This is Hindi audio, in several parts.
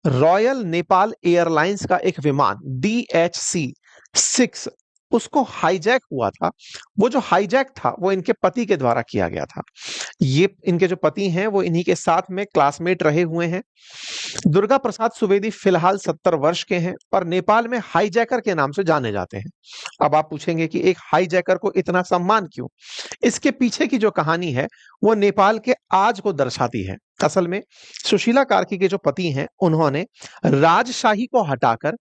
रॉयल नेपाल एयरलाइंस का एक विमान DHC-6 उसको हाईजैक हुआ था। वो जो हाईजैक था वो इनके पति के द्वारा किया गया था। ये इनके जो पति हैं वो इन्हीं के साथ में क्लासमेट रहे हुए हैं। दुर्गा प्रसाद सुवेदी फिलहाल 70 वर्ष के हैं और नेपाल में हाईजैकर के नाम से जाने जाते हैं। अब आप पूछेंगे कि एक हाईजैकर को इतना सम्मान क्यों? इसके पीछे की जो कहानी है वो नेपाल के आज को दर्शाती है। असल में सुशीला कार्की के जो पति हैं उन्होंने राजशाही को हटाकर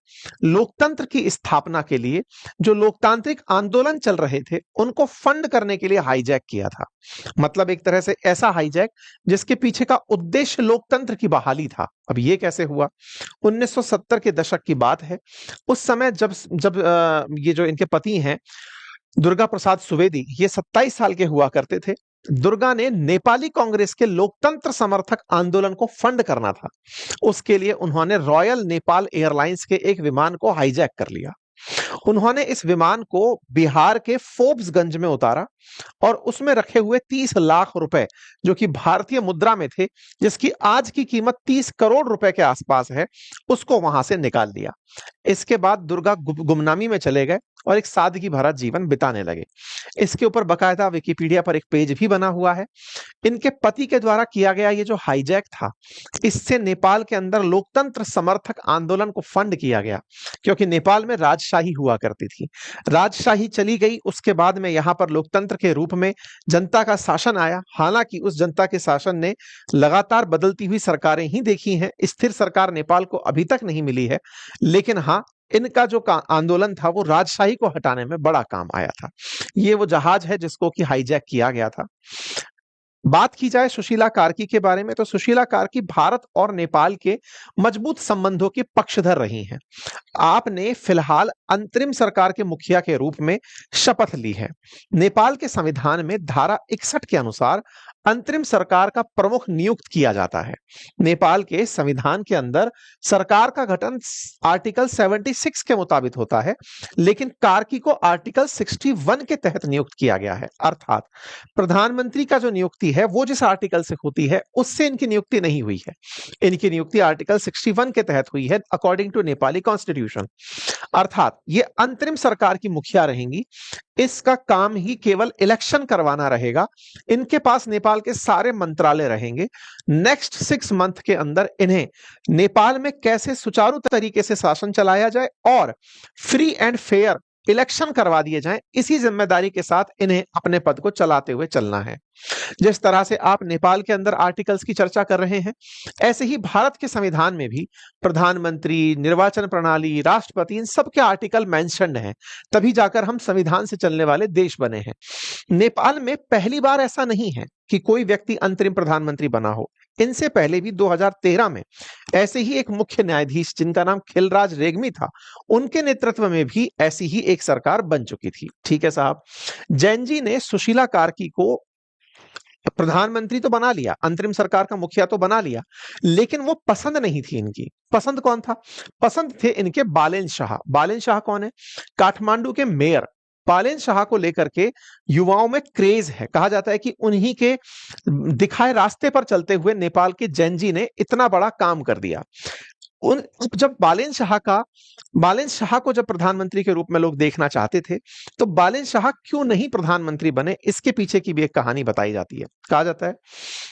लोकतंत्र की स्थापना के लिए जो लोकतांत्रिक आंदोलन चल रहे थे उनको फंड करने के लिए हाईजैक किया था। मतलब एक तरह से ऐसा हाईजैक जिसके पीछे का उद्देश्य लोकतंत्र की बहाली था। अब ये कैसे हुआ? 1970 के दशक की बात है। उस समय जब जब ये जो इनके पति हैं दुर्गा प्रसाद सुवेदी, ये 27 साल के हुआ करते थे। दुर्गा ने नेपाली कांग्रेस के लोकतंत्र समर्थक आंदोलन को फंड करना था। उसके लिए उन्होंने रॉयल नेपाल एयरलाइंस के एक विमान को हाईजैक कर लिया। उन्होंने इस विमान को बिहार के फोर्ब्सगंज में उतारा और उसमें रखे हुए 30 लाख रुपए जो कि भारतीय मुद्रा में थे, जिसकी आज की कीमत 30 करोड़ रुपए के आसपास है, उसको वहां से निकाल दिया। इसके बाद दुर्गा गुमनामी में चले गए और एक सादगी भरा जीवन बिताने लगे। इसके ऊपर बकायदा विकिपीडिया पर एक पेज भी बना हुआ है। इनके पति के द्वारा किया गया ये जो हाईजैक था, इससे नेपाल के अंदर लोकतंत्र समर्थक आंदोलन को फंड किया गया, क्योंकि नेपाल में राजशाही हुआ करती थी। राजशाही चली गई, उसके बाद में यहां पर लोकतंत्र के रूप में जनता का शासन आया। हालांकि उस जनता के शासन ने लगातार बदलती हुई सरकारें ही देखी हैं, स्थिर सरकार नेपाल को अभी तक नहीं मिली है। लेकिन हाँ, इनका जो आंदोलन था वो राजशाही को हटाने में बड़ा काम आया था। ये वो जहाज है जिसको कि हाईजैक किया गया था। बात की जाए सुशीला कार्की के बारे में तो सुशीला कार्की भारत और नेपाल के मजबूत संबंधों की पक्षधर रही हैं। आपने फिलहाल अंतरिम सरकार के मुखिया के रूप में शपथ ली है। नेपाल के संविधान में धारा 61 के अनुसार अंतरिम सरकार का प्रमुख नियुक्त किया जाता है। नेपाल के संविधान के अंदर सरकार का गठन आर्टिकल 76 के मुताबिक होता है, लेकिन कार्की को आर्टिकल 61 के तहत नियुक्त किया गया है। अर्थात प्रधानमंत्री का जो नियुक्ति है वो जिस आर्टिकल से होती है उससे इनकी नियुक्ति नहीं हुई है। इनकी नियुक्ति आर्टिकल 61 के तहत हुई है अकॉर्डिंग टू नेपाली कॉन्स्टिट्यूशन। अर्थात ये अंतरिम सरकार की मुखिया रहेंगी। इसका काम ही केवल इलेक्शन करवाना रहेगा। इनके पास नेपाल के सारे मंत्रालय रहेंगे। नेक्स्ट 6 मंथ के अंदर इन्हें नेपाल में कैसे सुचारू तरीके से शासन चलाया जाए और फ्री एंड फेयर इलेक्शन करवा दिए जाएं, इसी जिम्मेदारी के साथ इन्हें अपने पद को चलाते हुए चलना है। जिस तरह से आप नेपाल के अंदर आर्टिकल्स की चर्चा कर रहे हैं, ऐसे ही भारत के संविधान में भी प्रधानमंत्री, निर्वाचन प्रणाली, राष्ट्रपति, इन सब के आर्टिकल मेंशन्ड हैं। तभी जाकर हम संविधान से चलने वाले देश बने हैं। नेपाल में पहली बार ऐसा नहीं है कि कोई व्यक्ति अंतरिम प्रधानमंत्री बना हो। इनसे पहले भी 2013 में ऐसे ही एक मुख्य न्यायाधीश जिनका नाम खिलराज रेग्मी था, उनके नेतृत्व में भी ऐसी ही एक सरकार बन चुकी थी। ठीक है साहब, जैन जी ने सुशीला कार्की को प्रधानमंत्री तो बना लिया, अंतरिम सरकार का मुखिया तो बना लिया, लेकिन वो पसंद नहीं थी इनकी। पसंद कौन था? पसंद थे इनके बालेन शाह। बालेन शाह कौन है? काठमांडू के मेयर। बालेन शाह को लेकर के युवाओं में क्रेज है। कहा जाता है कि उन्हीं के दिखाए रास्ते पर चलते हुए नेपाल के जैन जी ने इतना बड़ा काम कर दिया। जब बालेन शाह को जब प्रधानमंत्री के रूप में लोग देखना चाहते थे, तो बालेन शाह क्यों नहीं प्रधानमंत्री बने, इसके पीछे की भी एक कहानी बताई जाती है। कहा जाता है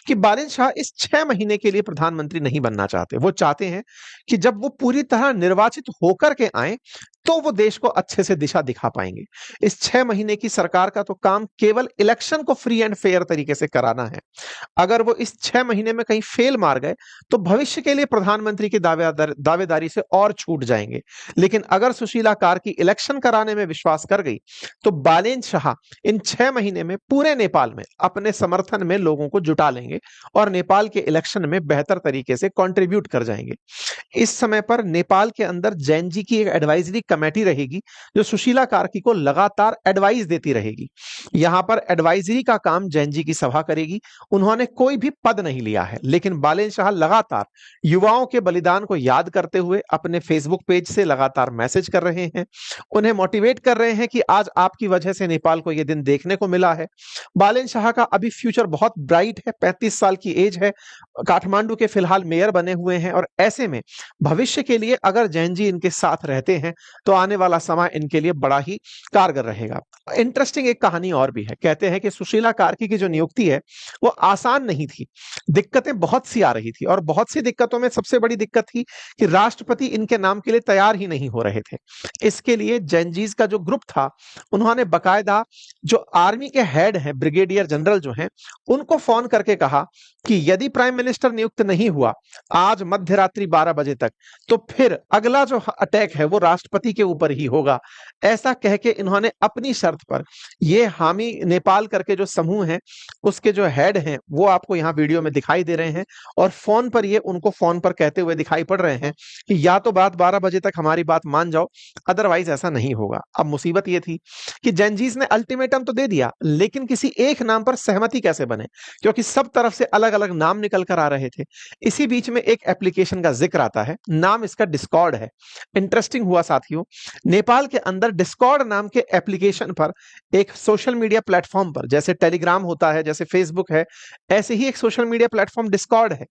कि बालेन शाह इस 6 महीने के लिए प्रधानमंत्री नहीं बनना चाहते। वो चाहते हैं कि जब वो पूरी तरह निर्वाचित होकर के आए तो वो देश को अच्छे से दिशा दिखा पाएंगे। इस 6 महीने की सरकार का तो काम केवल इलेक्शन को फ्री एंड फेयर तरीके से कराना है। अगर वो इस 6 महीने में कहीं फेल मार गए तो भविष्य के लिए प्रधानमंत्री की दावेदारी से और छूट जाएंगे। लेकिन अगर सुशीला कार्की इलेक्शन कराने में विश्वास कर गई तो बालेन शाह इन 6 महीने में पूरे नेपाल में अपने समर्थन में लोगों को जुटा लेंगे और नेपाल के इलेक्शन में बेहतर तरीके से कंट्रीब्यूट कर जाएंगे। इस समय पर नेपाल के अंदर जैन जी की एक एडवाइजरी कमेटी रहेगी जो सुशीला कार्की को लगातार एडवाइस देती रहेगी। यहां पर एडवाइजरी का काम जैन जी की सभा करेगी। उन्होंने कोई भी पद नहीं लिया है, लेकिन बालेन शाह लगातार युवाओं के बलिदान को याद करते हुए अपने फेसबुक पेज से लगातार मैसेज कर रहे हैं, उन्हें मोटिवेट कर रहे हैं कि आज आपकी वजह से नेपाल को यह दिन देखने को मिला है। बालेन शाह का अभी फ्यूचर बहुत ब्राइट है, 35 साल की एज है, काठमांडू के फिलहाल मेयर बने हुए हैं, और ऐसे में भविष्य के लिए अगर जैन जी इनके साथ रहते हैं तो आने वाला समय इनके लिए बड़ा ही कारगर रहेगा। इंटरेस्टिंग एक कहानी और भी है। कहते हैं कि सुशीला कार्की की जो नियुक्ति है वो आसान नहीं थी, दिक्कतें बहुत सी आ रही थी, और बहुत सी दिक्कतों में सबसे बड़ी दिक्कत थी कि राष्ट्रपति इनके नाम के लिए तैयार ही नहीं हो रहे थे। इसके लिए जैनजीज का जो ग्रुप था उन्होंने बकायदा जो आर्मी के हेड हैं, ब्रिगेडियर जनरल जो हैं, उनको फोन करके कहा कि यदि प्राइम मिनिस्टर नियुक्त नहीं हुआ आज मध्य रात्रि 12 बजे तक, तो फिर अगला जो अटैक है वो राष्ट्रपति के ऊपर ही होगा। ऐसा कह के इन्होंने अपनी शर्त पर, ये हामी नेपाल करके जो समूह है उसके जो हेड हैं वो आपको यहाँ वीडियो में दिखाई दे रहे हैं, और फोन पर ये उनको फोन पर कहते हुए दिखाई पड़ रहे हैं कि या तो बात 12 बजे तक हमारी बात मान जाओ, अदरवाइज ऐसा नहीं होगा। अब मुसीबत ये थी कि जैनजीज ने अल्टीमेटम तो दे दिया, लेकिन किसी एक नाम पर सहमति कैसे बने, क्योंकि सब तरफ से अलग अलग नाम निकल कर आ रहे थे। इसी बीच में एक एप्लीकेशन का जिक्र आता है, नाम इसका डिस्कॉर्ड है। इंटरेस्टिंग हुआ साथियों, नेपाल के अंदर डिस्कॉर्ड नाम के एप्लीकेशन पर, एक सोशल मीडिया प्लेटफॉर्म पर, जैसे टेलीग्राम होता है, जैसे फेसबुक है, ऐसे ही एक सोशल मीडिया प्लेटफॉर्म डिस्कॉर्ड है।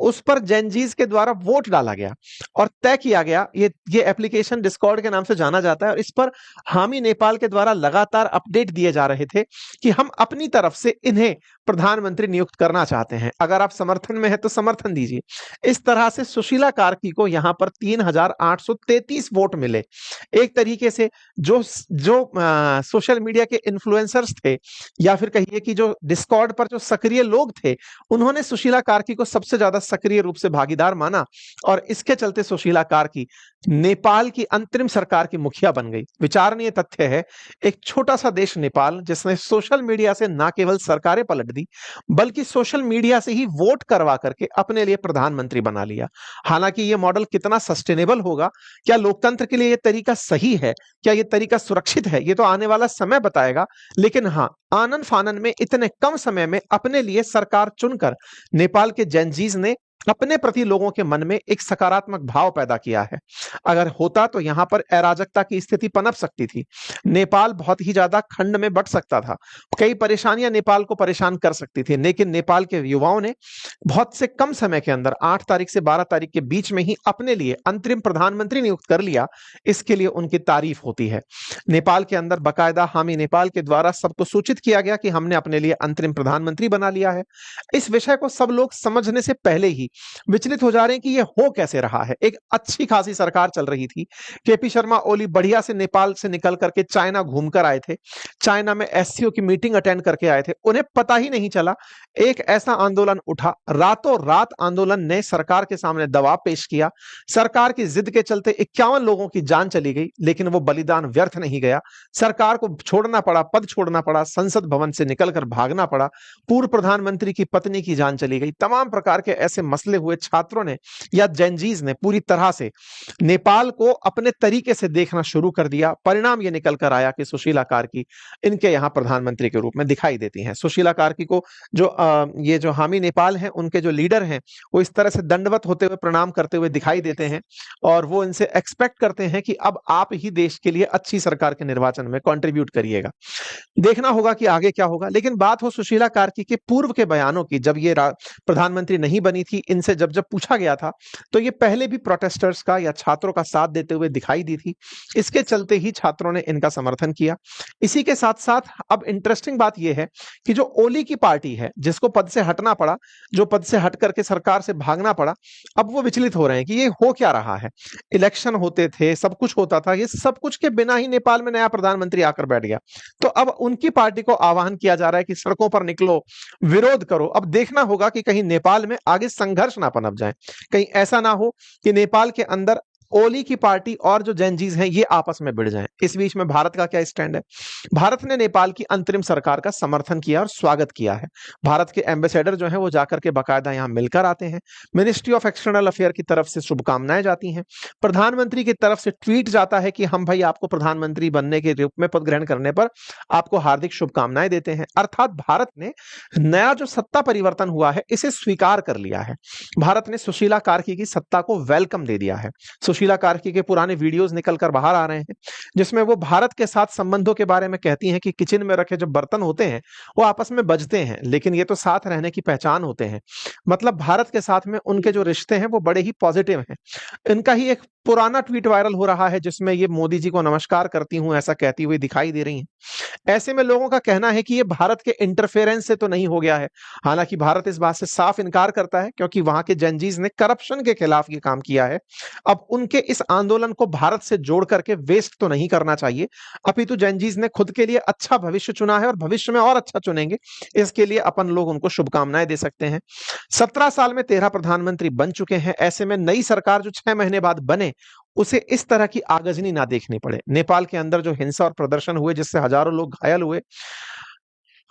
उस पर जैनजीज के द्वारा वोट डाला गया और तय किया गया, ये एप्लीकेशन डिस्कॉर्ड के नाम से जाना जाता है, और इस पर हामी नेपाल के द्वारा लगातार अपडेट दिए जा रहे थे कि हम अपनी तरफ से इन्हें प्रधानमंत्री नियुक्त करना चाहते हैं, अगर आप समर्थन में है तो समर्थन दीजिए। इस तरह से सुशीला कार्की को यहां पर 3833 वोट मिले। एक तरीके से जो सोशल मीडिया के इन्फ्लुएंसर्स थे, या फिर कहिए कि जो डिस्कॉर्ड पर जो सक्रिय लोग थे, उन्होंने सुशीला कार्की को सबसे ज्यादा सक्रिय रूप से भागीदार माना, और इसके चलते सुशीला कार्की नेपाल की अंतरिम सरकार की मुखिया बन गई। विचारणीय तथ्य है, एक छोटा सा देश नेपाल, जिसने सोशल मीडिया से ना केवल सरकारें पलट दी, बल्कि सोशल मीडिया से ही वोट करवा करके अपने लिए प्रधानमंत्री बना लिया। हालांकि यह मॉडल कितना सस्टेनेबल होगा, क्या लोकतंत्र के लिए यह तरीका सही है, क्या यह तरीका सुरक्षित है, यह तो आने वाला समय बताएगा। लेकिन हाँ, आनन फानन में इतने कम समय में अपने लिए सरकार चुनकर नेपाल के जैनजीज ने अपने प्रति लोगों के मन में एक सकारात्मक भाव पैदा किया है। अगर होता तो यहां पर अराजकता की स्थिति पनप सकती थी, नेपाल बहुत ही ज्यादा खंड में बंट सकता था, कई परेशानियां नेपाल को परेशान कर सकती थी। लेकिन नेपाल के युवाओं ने बहुत से कम समय के अंदर 8 तारीख से 12 तारीख के बीच में ही अपने लिए अंतरिम प्रधानमंत्री नियुक्त कर लिया। इसके लिए उनकी तारीफ होती है। नेपाल के अंदर बकायदा हामी नेपाल के द्वारा सबको सूचित किया गया कि हमने अपने लिए अंतरिम प्रधानमंत्री बना लिया है। इस विषय को सब लोग समझने से पहले ही विचलित हो जा रहे हैं कि यह हो कैसे रहा है। एक अच्छी खासी सरकार चल रही थी, केपी शर्मा ओली बढ़िया से नेपाल से निकल करके चाइना घूमकर आए थे, चाइना में एससीओ की मीटिंग अटेंड करके आए थे, उन्हें पता ही नहीं चला एक ऐसा आंदोलन उठा, रातों रात आंदोलन ने सरकार के सामने दबाव पेश किया, सरकार की जिद के चलते 51 लोगों की जान चली गई, लेकिन वो बलिदान व्यर्थ नहीं गया। सरकार को छोड़ना पड़ा, पद छोड़ना पड़ा, संसद भवन से निकलकर भागना पड़ा, पूर्व प्रधानमंत्री की पत्नी की जान चली गई। तमाम प्रकार के ऐसे मसले हुए। छात्रों ने या जैनजीज ने पूरी तरह से नेपाल को अपने तरीके से देखना शुरू कर दिया। परिणाम यह निकल कर आया कि सुशीला कार्की इनके यहां प्रधानमंत्री के रूप में दिखाई देती हैं। सुशीला कार्की को ये जो हामी नेपाल हैं, उनके जो लीडर हैं, वो इस तरह से दंडवत होते हुए प्रणाम करते हुए दिखाई देते हैं, और वो इनसे एक्सपेक्ट करते हैं कि अब आप ही देश के लिए अच्छी सरकार के निर्वाचन में कंट्रीब्यूट करिएगा। देखना होगा कि आगे क्या होगा। लेकिन बात हो सुशीला कार्की के पूर्व के बयानों की, जब ये प्रधानमंत्री नहीं बनी थी, इनसे जब पूछा गया था तो ये पहले भी प्रोटेस्टर्स का या छात्रों का साथ देते हुए दिखाई दी थी। इसके चलते ही छात्रों ने इनका समर्थन किया। इसी के साथ साथ अब इंटरेस्टिंग बात यह है कि जो ओली की पार्टी है, जिसको पद से हटना पड़ा, जो पद से हट करके सरकार से भागना पड़ा, अब वो विचलित हो रहे हैं कि ये हो क्या रहा है। इलेक्शन होते थे, सब कुछ होता था, ये सब कुछ के बिना ही नेपाल में नया प्रधानमंत्री आकर बैठ गया। तो अब उनकी पार्टी को आह्वान किया जा रहा है कि सड़कों पर निकलो, विरोध करो। अब देखना होगा कि कहीं नेपाल में आगे संघर्ष ना पनप जाए, कहीं ऐसा ना हो कि नेपाल के अंदर ओली की पार्टी और जो जेनजीज हैं ये आपस में भिड़ जाएं। इस बीच में भारत का क्या स्टैंड है? भारत ने नेपाल की अंतरिम सरकार का समर्थन किया और स्वागत किया है। भारत के एम्बेसडर जो हैं वो जाकर के बाकायदा यहाँ मिलकर आते हैं। मिनिस्ट्री ऑफ एक्सटर्नल अफेयर की तरफ से शुभकामनाएं जाती हैं। प्रधानमंत्री की तरफ से ट्वीट जाता है कि हम भाई आपको प्रधानमंत्री बनने के रूप में पद ग्रहण करने पर आपको हार्दिक शुभकामनाएं देते हैं। अर्थात भारत ने नया जो सत्ता परिवर्तन हुआ है इसे स्वीकार कर लिया है। भारत ने सुशीला कार्की की सत्ता को वेलकम दे दिया है। सुशीला कार्की के पुराने वीडियोस निकल कर बाहर आ रहे हैं जिसमें वो भारत के साथ संबंधों के बारे में कहती हैं कि किचन में रखे जो बर्तन होते हैं वो आपस में बजते हैं, लेकिन ये तो साथ रहने की पहचान होते हैं। मतलब भारत के साथ में उनके जो रिश्ते हैं वो बड़े ही पॉजिटिव हैं। इनका ही एक पुराना ट्वीट वायरल हो रहा है जिसमें ये मोदी जी को नमस्कार करती हूं ऐसा कहती हुई दिखाई दे रही हैं। ऐसे में लोगों का कहना है कि ये भारत के इंटरफेरेंस से तो नहीं हो गया है। हालांकि भारत इस बात से साफ इनकार करता है क्योंकि वहां के जनजीज ने करप्शन के खिलाफ ये काम किया है। अब उनके इस आंदोलन को भारत से जोड़ करके वेस्ट तो नहीं करना चाहिए, अपितु जनजीज ने खुद के लिए अच्छा भविष्य चुना है और भविष्य में और अच्छा चुनेंगे। इसके लिए अपन लोग उनको शुभकामनाएं दे सकते हैं। 17 साल में 13 प्रधानमंत्री बन चुके हैं। ऐसे में नई सरकार जो 6 महीने बाद बने उसे इस तरह की आगजनी ना देखनी पड़े। नेपाल के अंदर जो हिंसा और प्रदर्शन हुए जिससे हजारों लोग घायल हुए,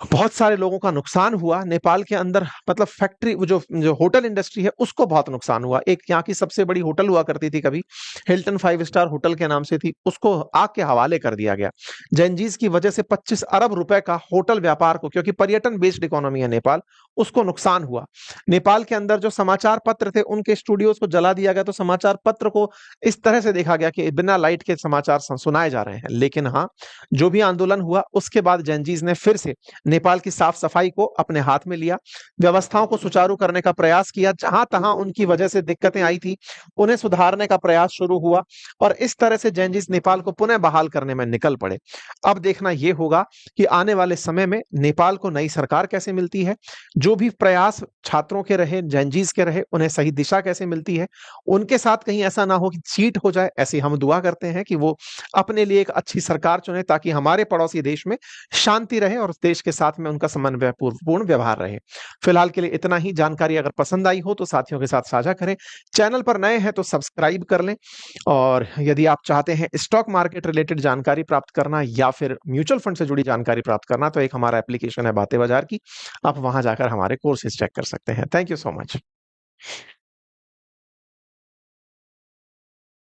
बहुत सारे लोगों का नुकसान हुआ। नेपाल के अंदर मतलब फैक्ट्री जो जो होटल इंडस्ट्री है उसको बहुत नुकसान हुआ। एक यहाँ की सबसे बड़ी होटल हुआ करती थी कभी, हिल्टन 5 स्टार होटल के नाम से थी, उसको आग के हवाले कर दिया गया। जैनजीज की वजह से 25 अरब रुपए का होटल व्यापार को, क्योंकि पर्यटन बेस्ड इकोनॉमी है नेपाल, उसको नुकसान हुआ। नेपाल के अंदर जो समाचार पत्र थे उनके स्टूडियोज को जला दिया गया। तो समाचार पत्र को इस तरह से देखा गया कि बिना लाइट के समाचार सुनाए जा रहे हैं। लेकिन हाँ, जो भी आंदोलन हुआ उसके बाद जैनजीज ने फिर से नेपाल की साफ सफाई को अपने हाथ में लिया, व्यवस्थाओं को सुचारू करने का प्रयास किया। जहां तहां उनकी वजह से दिक्कतें आई थी उन्हें सुधारने का प्रयास शुरू हुआ और इस तरह से जैनजीज नेपाल को पुनः बहाल करने में निकल पड़े। अब देखना यह होगा कि आने वाले समय में नेपाल को नई सरकार कैसे मिलती है, जो भी प्रयास छात्रों के रहे, जैनजीज के रहे, उन्हें सही दिशा कैसे मिलती है। उनके साथ कहीं ऐसा ना हो कि चीट हो जाए, ऐसी हम दुआ करते हैं कि वो अपने लिए एक अच्छी सरकार चुने ताकि हमारे पड़ोसी देश में शांति रहे और देश के साथ में उनका समन्वयपूर्ण व्यवहार रहे। फिलहाल के लिए इतना ही। जानकारी अगर पसंद आई हो तो साथियों के साथ साझा करें। चैनल पर नए हैं तो सब्सक्राइब कर लें। और यदि आप चाहते हैं स्टॉक मार्केट रिलेटेड जानकारी प्राप्त करना या फिर म्यूचुअल फंड से जुड़ी जानकारी प्राप्त करना, तो एक हमारा एप्लीकेशन है बातें बाजार की, आप वहां जाकर हमारे कोर्सेज चेक कर सकते हैं। Thank you so much.